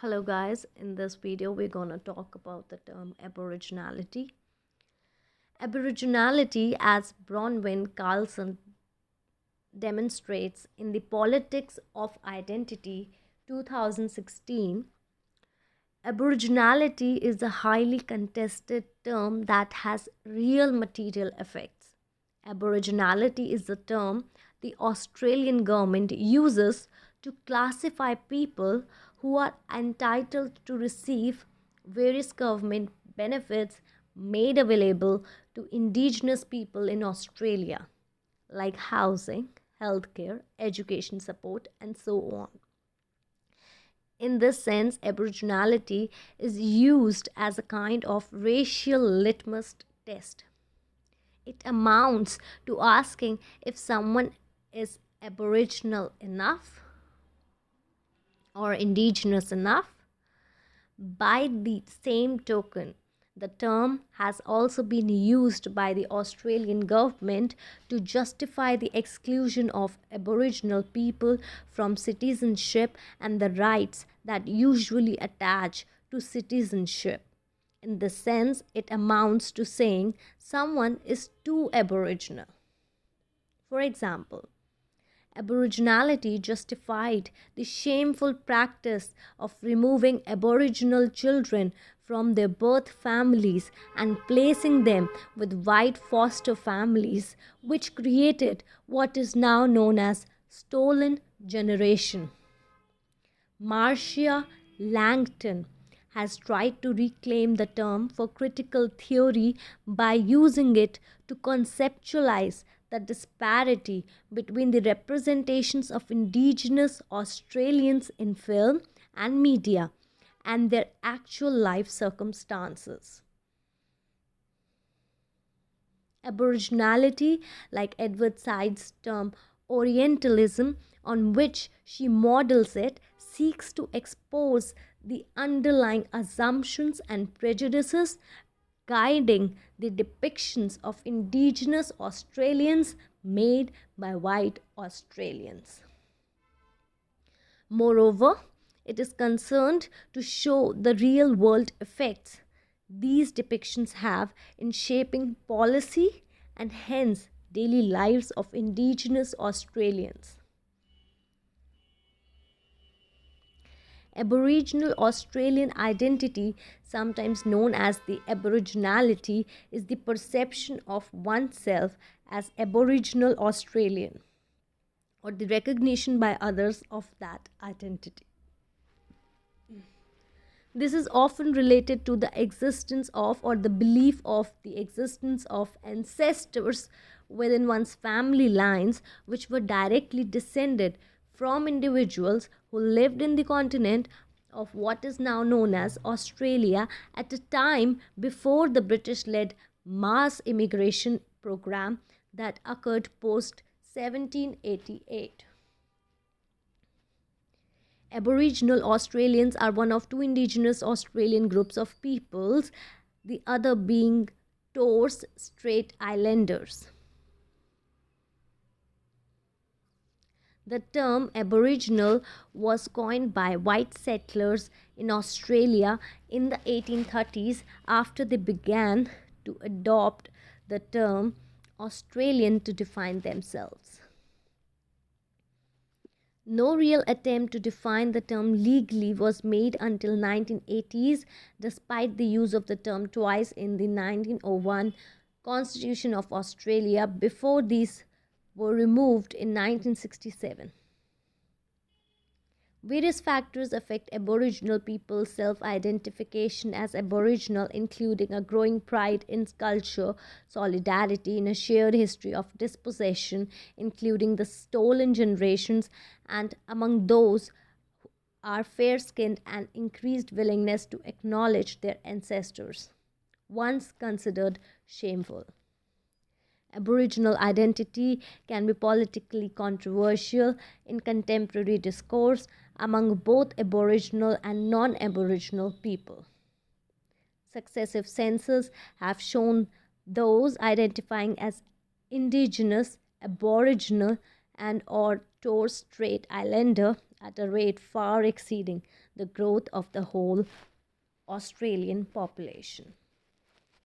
Hello guys, in this video we're going to talk about the term Aboriginality. Aboriginality, as Bronwyn Carlson demonstrates in the Politics of Identity 2016, Aboriginality is a highly contested term that has real material effects. Aboriginality is the term the Australian government uses to classify people who are entitled to receive various government benefits made available to Indigenous people in Australia, like housing, healthcare, education support, and so on. In this sense, Aboriginality is used as a kind of racial litmus test. It amounts to asking if someone is Aboriginal enough or Indigenous enough. By the same token, the term has also been used by the Australian government to justify the exclusion of Aboriginal people from citizenship and the rights that usually attach to citizenship. In this sense, it amounts to saying someone is too Aboriginal. For example, Aboriginality justified the shameful practice of removing Aboriginal children from their birth families and placing them with white foster families, which created what is now known as stolen generation. Marcia Langton has tried to reclaim the term for critical theory by using it to conceptualize the disparity between the representations of Indigenous Australians in film and media and their actual life circumstances. Aboriginality, like Edward Said's term Orientalism, on which she models it, seeks to expose the underlying assumptions and prejudices guiding the depictions of Indigenous Australians made by white Australians. Moreover, it is concerned to show the real world effects these depictions have in shaping policy and hence daily lives of Indigenous Australians. Aboriginal Australian identity, sometimes known as the Aboriginality, is the perception of oneself as Aboriginal Australian or the recognition by others of that identity. This is often related to the existence of or the belief of the existence of ancestors within one's family lines which were directly descended from individuals who lived in the continent of what is now known as Australia at a time before the British-led mass immigration program that occurred post 1788. Aboriginal Australians are one of two Indigenous Australian groups of peoples, the other being Torres Strait Islanders. The term Aboriginal was coined by white settlers in Australia in the 1830s after they began to adopt the term Australian to define themselves. No real attempt to define the term legally was made until 1980s, despite the use of the term twice in the 1901 Constitution of Australia before these were removed in 1967. Various factors affect Aboriginal people's self-identification as Aboriginal, including a growing pride in culture, solidarity in a shared history of dispossession, including the stolen generations, and among those are fair-skinned and increased willingness to acknowledge their ancestors, once considered shameful. Aboriginal identity can be politically controversial in contemporary discourse among both Aboriginal and non-Aboriginal people. Successive censuses have shown those identifying as Indigenous, Aboriginal, and or Torres Strait Islander at a rate far exceeding the growth of the whole Australian population.